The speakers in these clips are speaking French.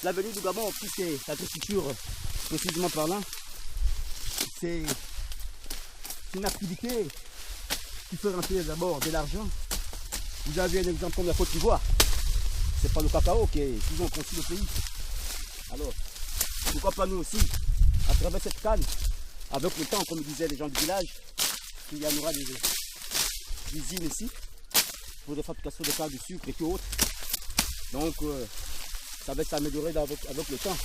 L'avenir du Gabon, puisque l'agriculture, précisément parlant, c'est une activité qui fait rentrer d'abord de l'argent. Vous avez un exemple comme la Côte d'Ivoire. C'est pas le cacao qui ont construit le pays. Alors, pourquoi pas nous aussi, à travers cette canne, avec le temps, comme disaient les gens du village, qu'il y en aura des usines ici pour la fabrication de canne de sucre et tout autre. Donc, ça va s'améliorer avec le temps.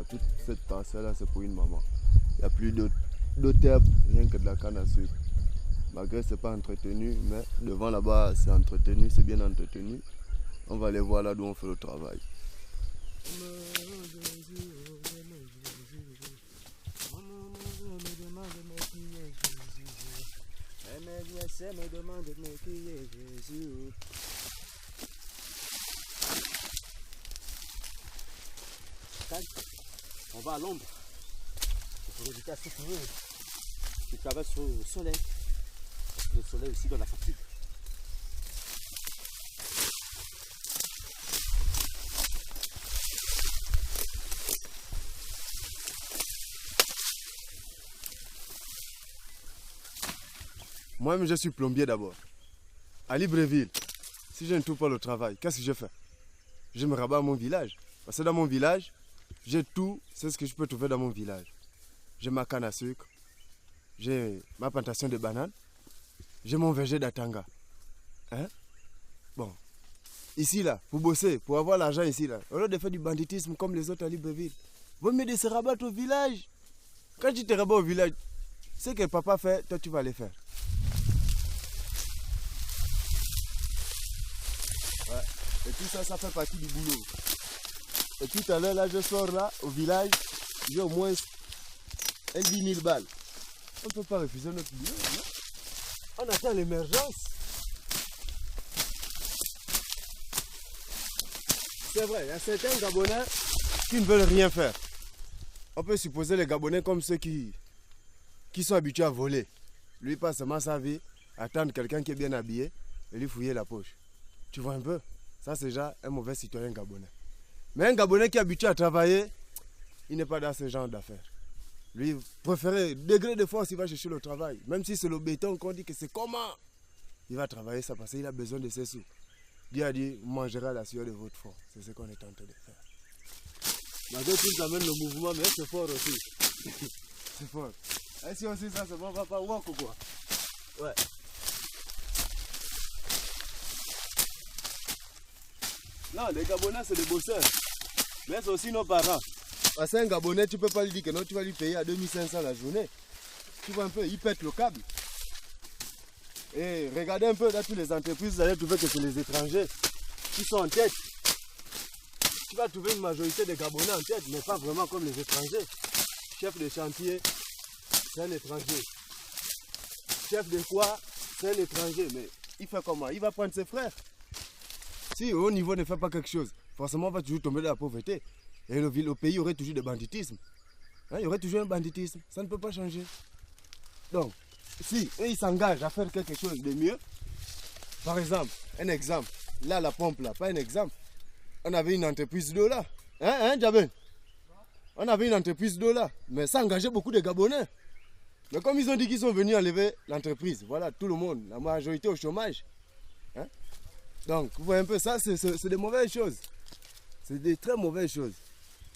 Toute cette parcelle-là, c'est pour une maman. Il n'y a plus d'autres herbes, rien que de la canne à sucre. Malgré que ce n'est pas entretenu, mais devant là-bas, c'est entretenu, c'est bien entretenu. On va aller voir là d'où on fait le travail. On va à l'ombre pour éviter à souffrir. Tu travailles sur le soleil. Le soleil aussi dans la fatigue. Moi-même, je suis plombier d'abord. À Libreville, si je ne trouve pas le travail, qu'est-ce que je fais? Je me rabats à mon village. Parce que dans mon village, j'ai tout, c'est ce que je peux trouver dans mon village. J'ai ma canne à sucre, j'ai ma plantation de bananes, j'ai mon verger d'Atanga. Hein? Bon, ici là, pour bosser, pour avoir l'argent ici là, au lieu de faire du banditisme comme les autres à Libreville, vaut mieux de se rabattre au village. Quand tu te rabats au village, ce que papa fait, toi tu vas le faire. Ouais. Et tout ça, ça fait partie du boulot. Et tout à l'heure, là, je sors là, au village, j'ai au moins 10 000 balles. On ne peut pas refuser notre boulot, non? On attend l'émergence. C'est vrai, il y a certains Gabonais qui ne veulent rien faire. On peut supposer les Gabonais comme ceux qui sont habitués à voler. Lui passe seulement sa vie, attendre quelqu'un qui est bien habillé et lui fouiller la poche. Tu vois un peu? Ça, c'est déjà un mauvais citoyen gabonais. Mais un Gabonais qui est habitué à travailler, il n'est pas dans ce genre d'affaires. Lui, préféré, degré de force, il va chercher le travail. Même si c'est le béton qu'on dit que c'est comment, il va travailler ça parce qu'il a besoin de ses sous. Dieu a dit, vous mangerez à la sueur de votre front. C'est ce qu'on est en train de faire. Malgré tout, ils amènent le mouvement, mais c'est fort aussi. C'est fort. Et si aussi ça, c'est bon, on va pas walk ou quoi? Ouais. Non, les Gabonais, c'est des bosseurs. Mais c'est aussi nos parents. Parce qu'un Gabonais, tu ne peux pas lui dire que non, tu vas lui payer à 2500 la journée. Tu vois un peu, il pète le câble. Et regardez un peu dans toutes les entreprises, vous allez trouver que c'est les étrangers qui sont en tête. Tu vas trouver une majorité de Gabonais en tête, mais pas vraiment comme les étrangers. Chef de chantier, c'est un étranger. Chef de quoi, c'est un étranger. Mais il fait comment? Il va prendre ses frères. Si au haut niveau ne fait pas quelque chose, forcément on va toujours tomber dans la pauvreté. Et le pays aurait toujours de banditisme. Hein, il y aurait toujours un banditisme. Ça ne peut pas changer. Donc, si eux ils s'engagent à faire quelque chose de mieux, par exemple, un exemple, là la pompe là, pas un exemple. On avait une entreprise d'eau là. Hein, Djabel? On avait une entreprise d'eau là, mais ça engageait beaucoup de Gabonais. Mais comme ils ont dit qu'ils sont venus enlever l'entreprise, voilà, tout le monde, la majorité au chômage. Hein? Donc, vous voyez un peu ça, c'est des mauvaises choses. C'est des très mauvaises choses.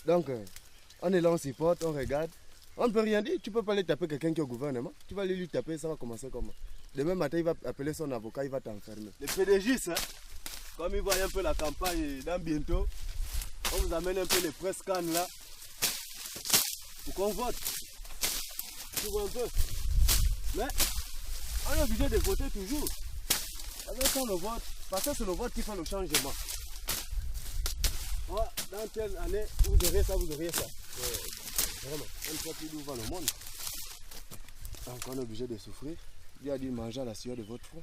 Donc, on est là, on supporte, on regarde. On ne peut rien dire. Tu ne peux pas aller taper quelqu'un qui est au gouvernement. Tu vas aller lui taper, ça va commencer comment? Demain matin, il va appeler son avocat, il va t'enfermer. Les PDG, hein, comme ils voient un peu la campagne dans bientôt, on vous amène un peu les press can là, pour qu'on vote. Tu vois un peu? Mais, on est obligé de voter toujours. Avec on le vote, parce que c'est le vote qui fait le changement. Oh, dans telle année, vous aurez ça, vous aurez ça. Vraiment, on ne sait plus d'où va le monde. Donc on est obligé de souffrir. Dieu a dit manger à la sueur de votre front.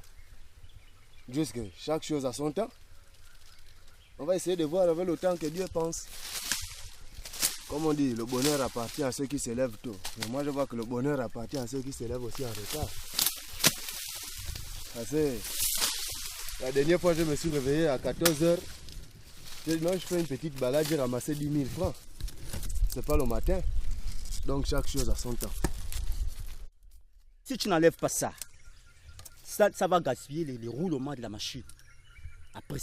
Jusque chaque chose a son temps. On va essayer de voir avec le temps que Dieu pense. Comme on dit, le bonheur appartient à ceux qui se lèvent tôt. Mais moi, je vois que le bonheur appartient à ceux qui se lèvent aussi en retard. Parce que la dernière fois, je me suis réveillé à 14 h. Je fais une petite balade, j'ai ramassé 10 000 francs. C'est pas le matin. Donc, chaque chose a son temps. Si tu n'enlèves pas ça, ça va gaspiller les roulements de la machine. Après,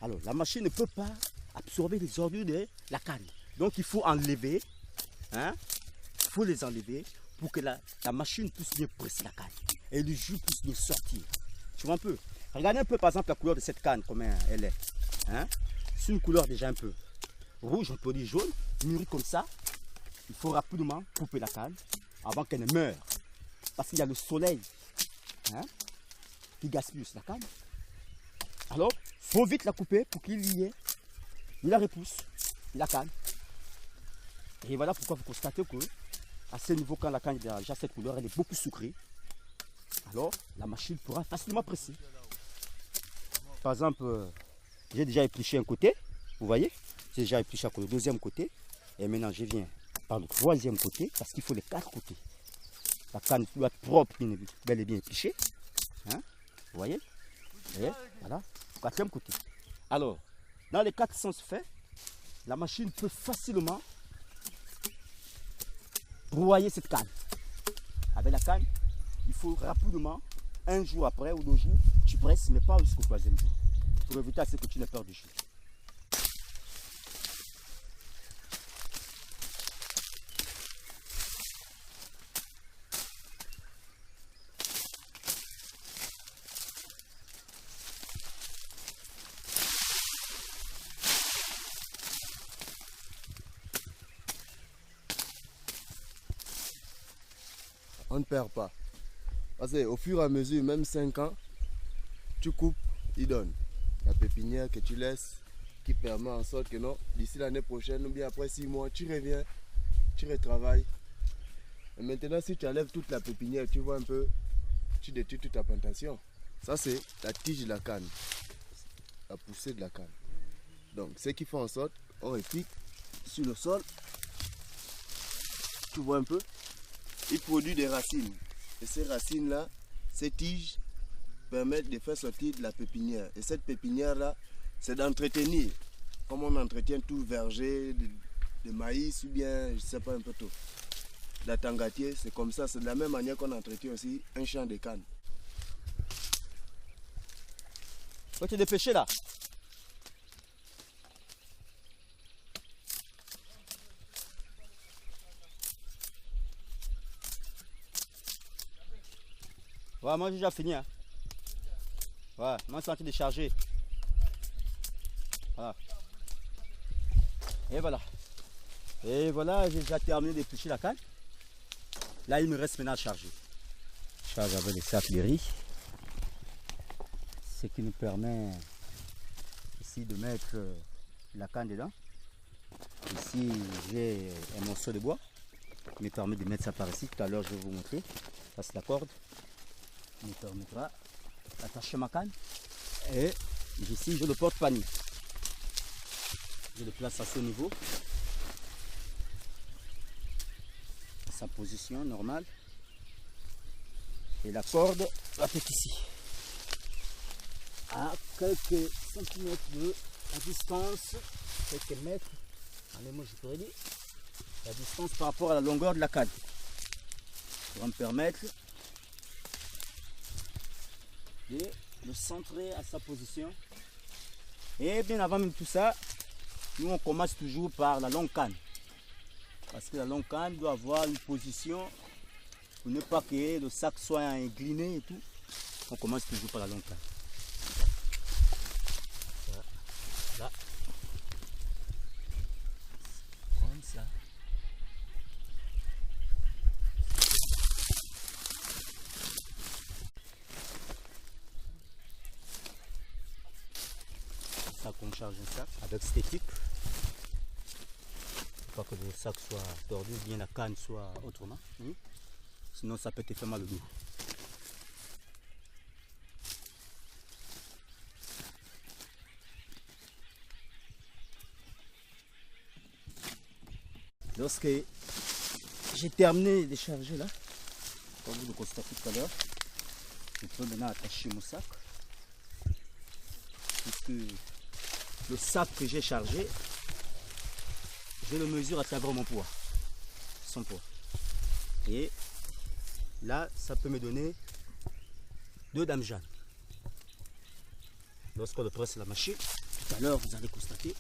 alors, la machine ne peut pas absorber les ordures de la canne. Donc, il faut enlever. Hein? Il faut les enlever pour que la machine puisse bien presser la canne. Et le jus puisse bien sortir. Tu vois un peu? Regardez un peu, par exemple, la couleur de cette canne, comment elle est. Hein? C'est une couleur déjà un peu rouge, un peu jaune, mûrie comme ça. Il faut rapidement couper la canne avant qu'elle ne meure. Parce qu'il y a le soleil, hein, qui gaspille la canne. Alors, il faut vite la couper pour qu'il y ait la repousse, la canne. Et voilà pourquoi vous constatez que à ce niveau, quand la canne a déjà cette couleur, elle est beaucoup sucrée. Alors, la machine pourra facilement presser. Par exemple, j'ai déjà épluché un côté, vous voyez, j'ai déjà épluché le deuxième côté. Et maintenant, je viens par le troisième côté, parce qu'il faut les 4 côtés. La canne doit être propre, bel et bien épluchée. Hein? Vous voyez? Et voilà, quatrième côté. Alors, dans les 4 sens faits, la machine peut facilement broyer cette canne. Avec la canne, il faut rapidement, un jour après ou 2 jours, tu presses, mais pas jusqu'au 3e jour. Pour éviter à ce que tu n'aies peur du jus. On ne perd pas. Parce qu'au fur et à mesure, même 5 ans, tu coupes, il donne. La pépinière que tu laisses, qui permet en sorte que non, d'ici l'année prochaine ou bien après 6 mois, tu reviens, tu retravailles. Et maintenant, si tu enlèves toute la pépinière, tu vois un peu, tu détruis toute ta plantation. Ça, c'est la tige de la canne, la poussée de la canne. Donc, ce qui fait en sorte, on repique sur le sol. Tu vois un peu, il produit des racines. Et ces racines-là, ces tiges permettent de faire sortir de la pépinière. Et cette pépinière-là, c'est d'entretenir, comme on entretient tout verger de maïs ou bien, je ne sais pas un peu tout, d'atangatier. C'est comme ça, c'est de la même manière qu'on entretient aussi un champ de canne. Toi, tu es dépêché là. Ouais, moi j'ai déjà fini. Hein. Ouais, moi je suis en train de charger. Voilà. Et voilà. Et voilà, j'ai déjà terminé d'éplucher la canne. Là, il me reste maintenant à charger. Je charge avec les sacs de riz. Ce qui nous permet ici de mettre la canne dedans. Ici, j'ai un morceau de bois qui me permet de mettre ça par ici. Tout à l'heure, je vais vous montrer. Ça, c'est la corde. Qui me permettra d'attacher ma canne. Et ici, je le porte-panier. Je le place à ce niveau. À sa position normale. Et la corde va être ici. À quelques centimètres de la distance, quelques mètres, allez, moi je pourrais dire, la distance par rapport à la longueur de la canne. Ça va me permettre de le centrer à sa position. Et bien avant même tout ça, nous on commence toujours par la longue canne. Parce que la longue canne doit avoir une position pour ne pas que le sac soit incliné et tout. On commence toujours par la longue canne. Là. Comme ça. Ça qu'on charge un sac avec sthétique. Pas que le sac soit tordu, bien la canne soit autrement. Sinon ça peut te faire mal au dos. Lorsque j'ai terminé de charger là, comme vous le constatez tout à l'heure, je peux maintenant attacher mon sac. Puisque le sac que j'ai chargé, je le mesure à travers mon poids, son poids. Et là, ça peut me donner 2 dames Jeanne. Lorsqu'on le presse la machine, tout à l'heure, vous allez constater,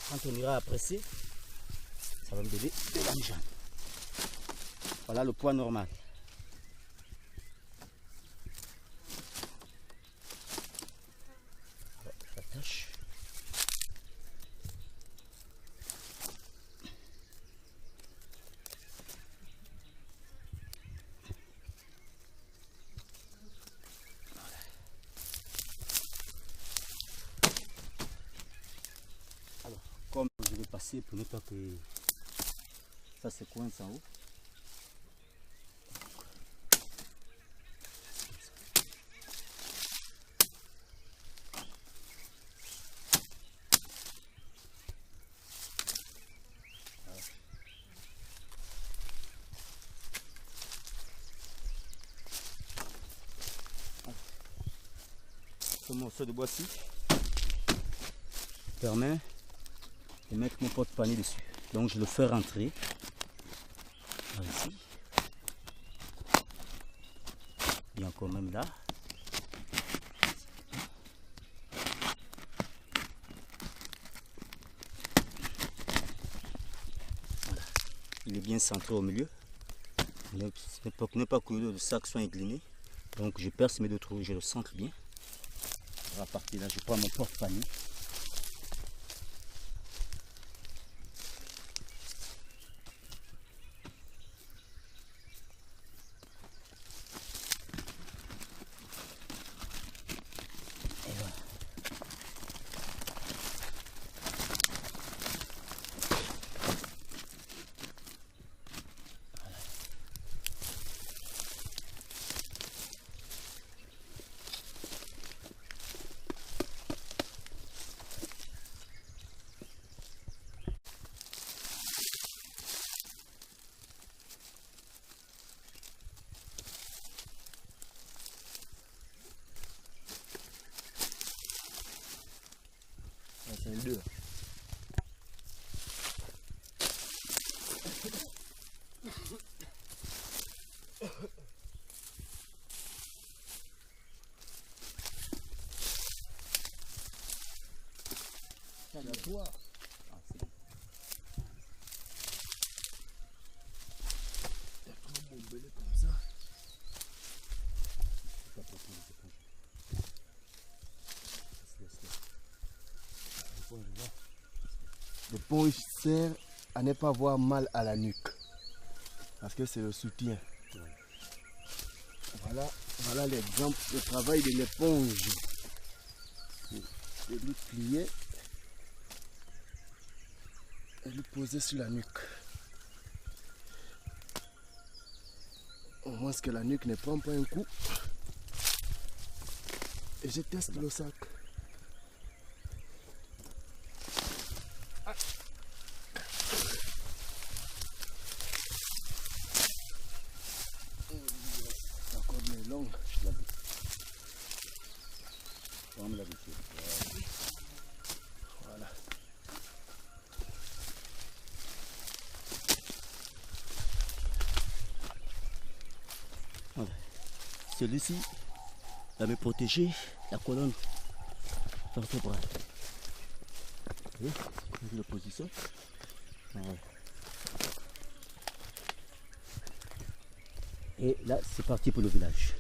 quand on ira à presser, ça va me donner 2 dames Jeanne. Voilà le poids normal. J'attache. Alors, comme je vais passer pour ne pas que ça se coince en haut. Ce morceau de bois-ci permet de mettre mon porte-panier dessus. Donc je le fais rentrer par ici. Et encore même là. Voilà. Il est bien centré au milieu. Ne pas que le sac soit incliné. Donc je perce mes 2 trous, je le centre bien. À partir de là, je prends mon porte-panier. Et voilà. C'est le 2. C'est à toi. Ah, c'est bon. T'as trop bombé comme ça. C'est pas possible, c'est pas possible. L'éponge sert à ne pas avoir mal à la nuque. Parce que c'est le soutien. Voilà l'exemple de travail de l'éponge. De lui plier et lui poser sur la nuque. Au moins que la nuque ne prend pas un coup. Et je teste le sac. La corde est longue. Je l'avais. On me l'avait fait. Voilà. Voilà. Celui-ci va me protéger la colonne vertébrale. Vous voyez, je le positionne. Voilà. Et là, c'est parti pour le village.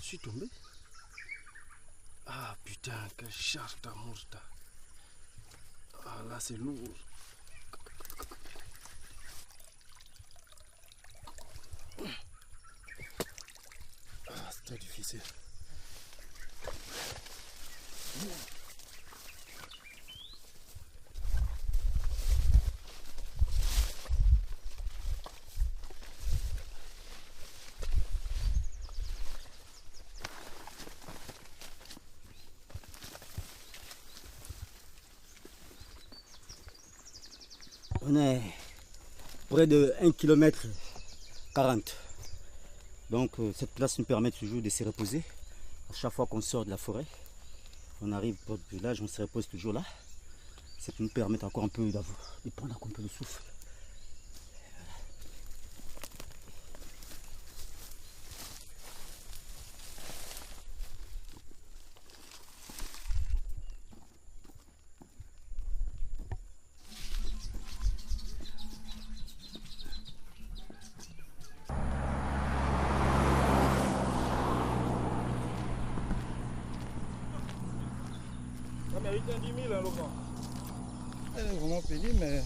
suis tombé. Ah putain, quelle charge d'amour ça. Ah là c'est lourd. Ah c'est très difficile. On est près de 1 km 40. Donc cette place nous permet toujours de se reposer. À chaque fois qu'on sort de la forêt, on arrive au village, on se repose toujours là. Ça nous permet encore un peu de prendre un peu de souffle. Ça mérite un 10 000 hein, Laurent. Elle est vraiment pénible, mais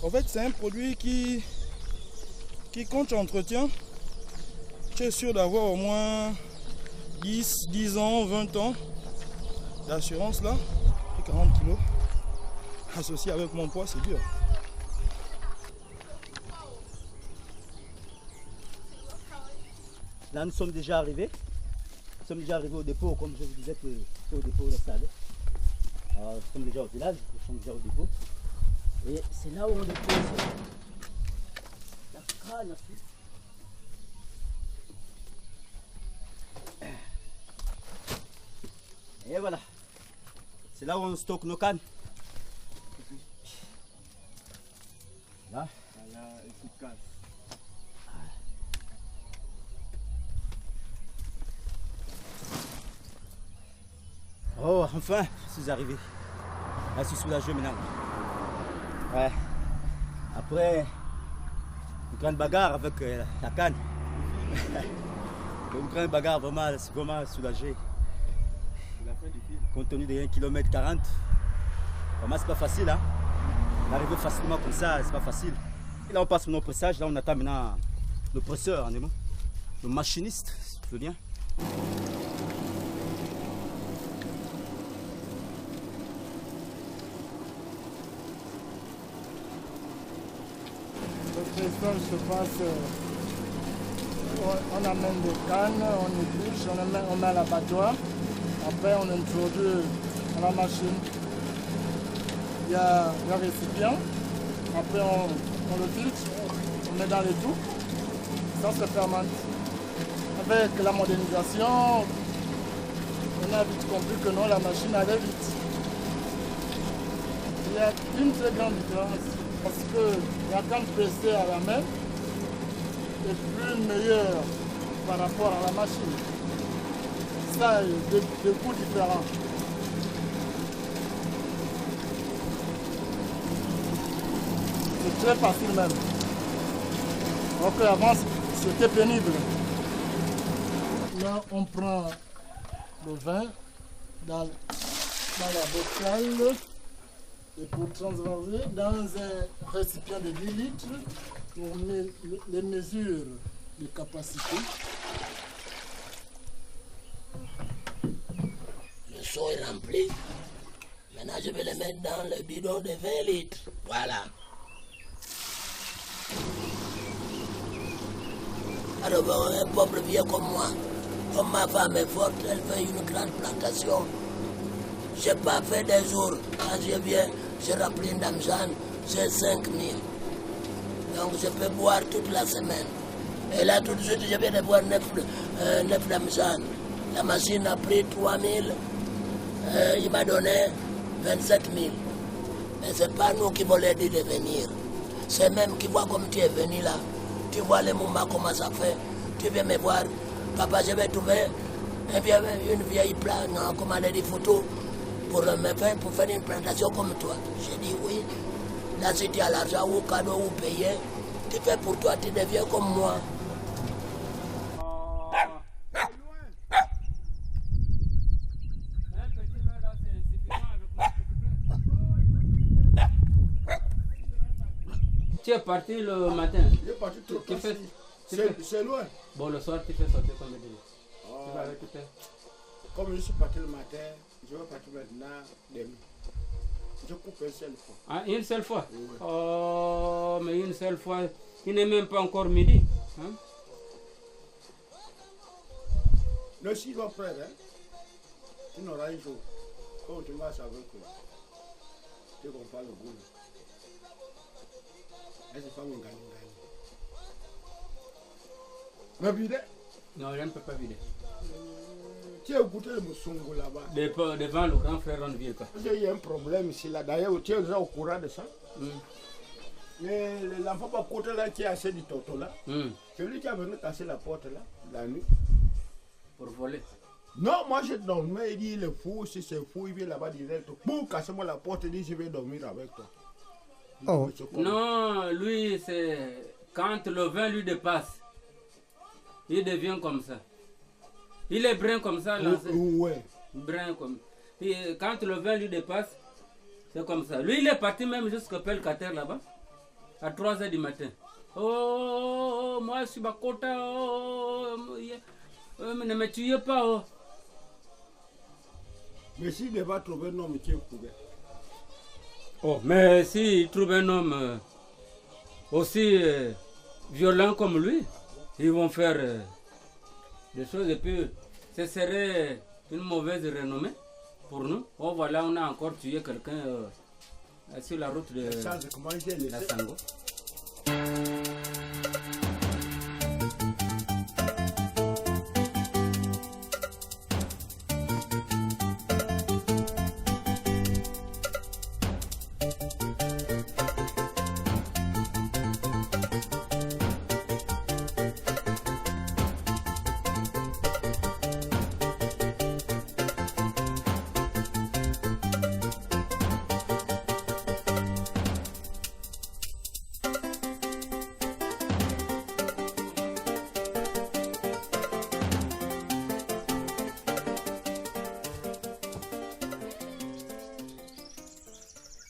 en fait c'est un produit qui quand tu entretiens, tu es sûr d'avoir au moins 10 ans, 20 ans d'assurance là, et 40 kilos. Associé avec mon poids, c'est dur. Là nous sommes déjà arrivés. Nous sommes déjà arrivés au dépôt, comme je vous disais que c'est au dépôt de Salé. Nous sommes déjà au village, nous sommes déjà au dépôt. Et c'est là où on dépose la canne à sucre. Et voilà. C'est là où on stocke nos cannes. Là. Efficace. Oh, enfin, je suis arrivé. Là, je suis soulagé maintenant. Ouais. Après une grande bagarre avec la canne. Une grande bagarre, vraiment, c'est vraiment soulagé. Compte tenu de 1 km 40, vraiment, c'est pas facile. Hein? D'arriver facilement comme ça, c'est pas facile. Et là, on passe nos pressages. Là, on attend maintenant le presseur, le machiniste, si tu veux bien. Le pressage se passe, on amène des cannes, on épluche, on met à l'abattoir. Après on introduit à la machine. Il y a le récipient. Après on le filtre, on met dans les trous. Ça se fermente. Avec la modernisation, on a vite compris que non, la machine allait vite. Il y a une très grande différence. Parce que la canne pressée à la main est plus meilleure par rapport à la machine. Ça a des goûts différents. C'est très facile même. Alors qu'avant c'était pénible. Là on prend le vin dans la bocale. Et pour transvaser dans un récipient de 10 litres, on met les mesures de capacité. Le seau est rempli. Maintenant, je vais le mettre dans le bidon de 20 litres. Voilà. Alors, bon, un pauvre vieux comme moi, comme ma femme est forte, elle fait une grande plantation. Je n'ai pas fait des jours. Quand je viens, je remplis une damzane, j'ai 5 000. Donc je peux boire toute la semaine. Et là, tout de suite, je viens de boire 9 damzanes. La machine a pris 3 000. Il m'a donné 27 000. Mais ce n'est pas nous qui voulons dire de venir. C'est même qui voit comme tu es venu là. Tu vois les moments, comment ça fait. Tu viens me voir. Papa, je vais trouver une vieille plage, comment elle dit, photo. Pour faire une plantation comme toi. J'ai dit oui. Là, si tu as l'argent ou cadeau ou payé, tu fais pour toi, tu deviens comme moi. Tu es parti le matin. Il est parti trop Tu tard. fais- C'est loin. Bon, le soir, tu fais sortir combien de litres? Oh, Tu vas avec tout ça. comme je suis parti le matin, je vais partir maintenant demain. Je coupe une seule fois. Ah, une seule fois? Oui. Oh, mais une seule fois, il n'est même pas encore midi. Hein? Le s'il va faire, hein, tu n'auras un jour. Quand tu marches avec eux, tu comprends le goût. Et c'est pas mon gagne. Mais vide, Non, je ne peux pas vider. tu as goûté le moussongo là-bas. Devant le grand frère, on ne vient pas. Il y a un problème ici là. D'ailleurs, tu es déjà au courant de ça. Hmm. Mais l'enfant par côté là qui a assez du toto là, Hmm. c'est lui qui a venu casser la porte là, la nuit. Pour voler. Non, moi je dormais, il dit il est fou, si c'est fou, il vient là-bas direct. Pour casser moi la porte, il dit je vais dormir avec toi. Oh. C'est comme- Non, lui, c'est quand le vin lui dépasse, il devient comme ça. Il est brun comme ça, là. Ouais. Brun comme. Et quand le vin lui dépasse, c'est comme ça. Lui, il est parti même jusqu'à Pelcater là-bas, à 3 h du matin. Oh, moi, je suis Bakota. Mais ne me tuez pas. Oh. Mais s'il devait trouver un homme qui est couvert. Oh, mais s'il trouve un homme aussi violent comme lui, ils vont faire des choses et puis ce serait une mauvaise renommée pour nous. Oh voilà, on a encore tué quelqu'un sur la route de Charles, comment il est la laissé? Sango.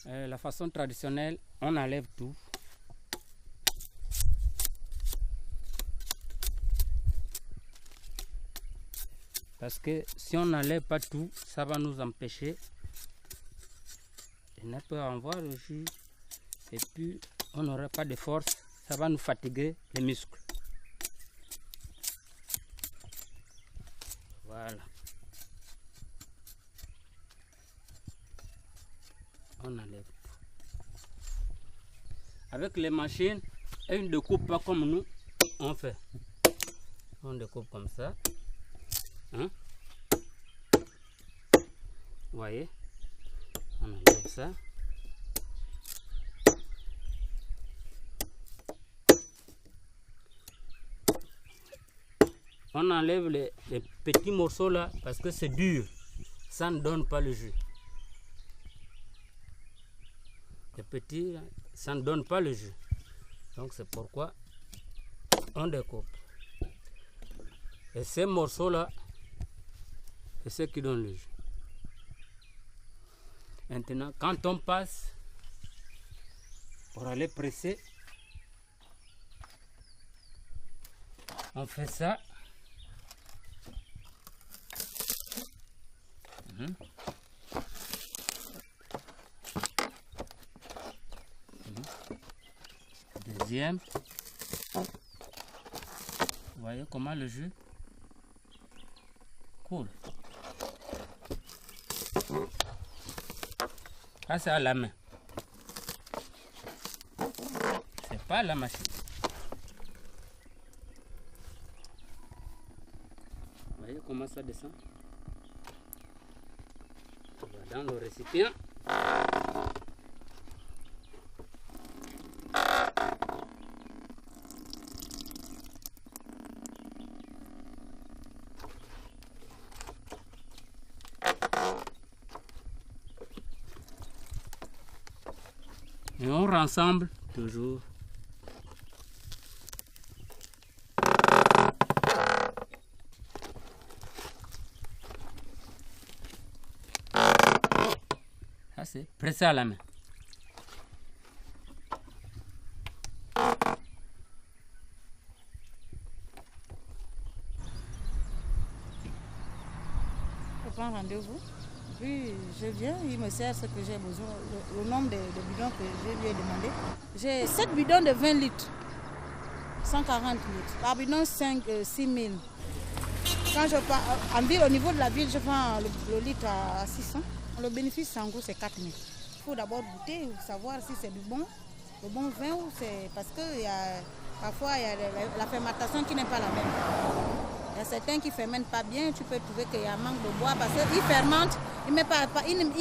La façon traditionnelle, on enlève tout. Parce que si on n'enlève pas tout, ça va nous empêcher de ne pas avoir le jus. Et puis, on n'aura pas de force, ça va nous fatiguer les muscles. Voilà. On enlève tout. Avec les machines, elles ne découpent pas comme nous, on fait. On découpe comme ça. Hein? Vous voyez? On enlève ça. On enlève les petits morceaux là parce que c'est dur. Ça ne donne pas le jus. Les petits, ça ne donne pas le jus. Donc c'est pourquoi on découpe. Et ces morceaux-là, c'est ce qui donne le jus. Maintenant, quand on passe pour aller presser, on fait ça. Deuxième. Vous voyez comment le jus coule. Ça c'est à la main. C'est pas à la machine. Vous voyez comment ça descend. Dans le récipient. Et on rassemble toujours. Ça c'est pressé à la main. prends rendez-vous. Puis je viens, il me sert ce que j'ai besoin, le nombre de bidons que je lui ai demandé. J'ai 7 bidons de 20 litres, 140 litres. Par bidon, 6 000. Quand je pars en ville, au niveau de la ville, je vends le litre à 600. Le bénéfice, en gros, c'est 4 000. Il faut d'abord goûter, savoir si c'est le bon vin ou c'est... Parce que parfois, il y a la fermentation qui n'est pas la même. Il y a certains qui ne fermentent pas bien, tu peux trouver qu'il y a un manque de bois parce qu'ils fermentent, il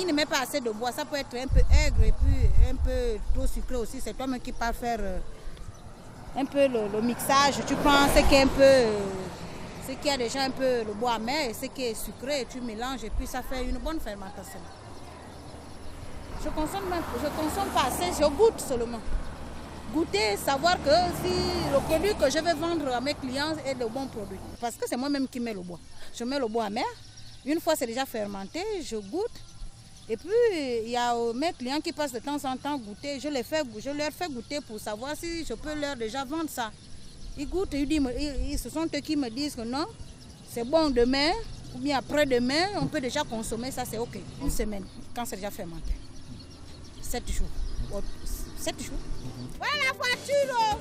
ne met pas assez de bois. Ça peut être un peu aigre et puis un peu trop sucré aussi. C'est toi-même qui pars faire un peu le mixage. Tu prends ce qui est un peu... ce qui a déjà un peu le bois amer et ce qui est sucré, tu mélanges et puis ça fait une bonne fermentation. Je consomme pas assez, je goûte seulement. Goûter, savoir que si le produit que je vais vendre à mes clients est le bon produit. Parce que c'est moi-même qui mets le bois. Je mets le bois amer. Une fois c'est déjà fermenté, je goûte. Et puis il y a mes clients qui passent de temps en temps goûter. Je leur fais goûter pour savoir si je peux leur déjà vendre ça. Ils goûtent, ce sont eux qui me disent que non, c'est bon demain ou bien après-demain, on peut déjà consommer, ça c'est ok. Une semaine, quand c'est déjà fermenté. 7 jours. 7 jours. Voilà la voiture!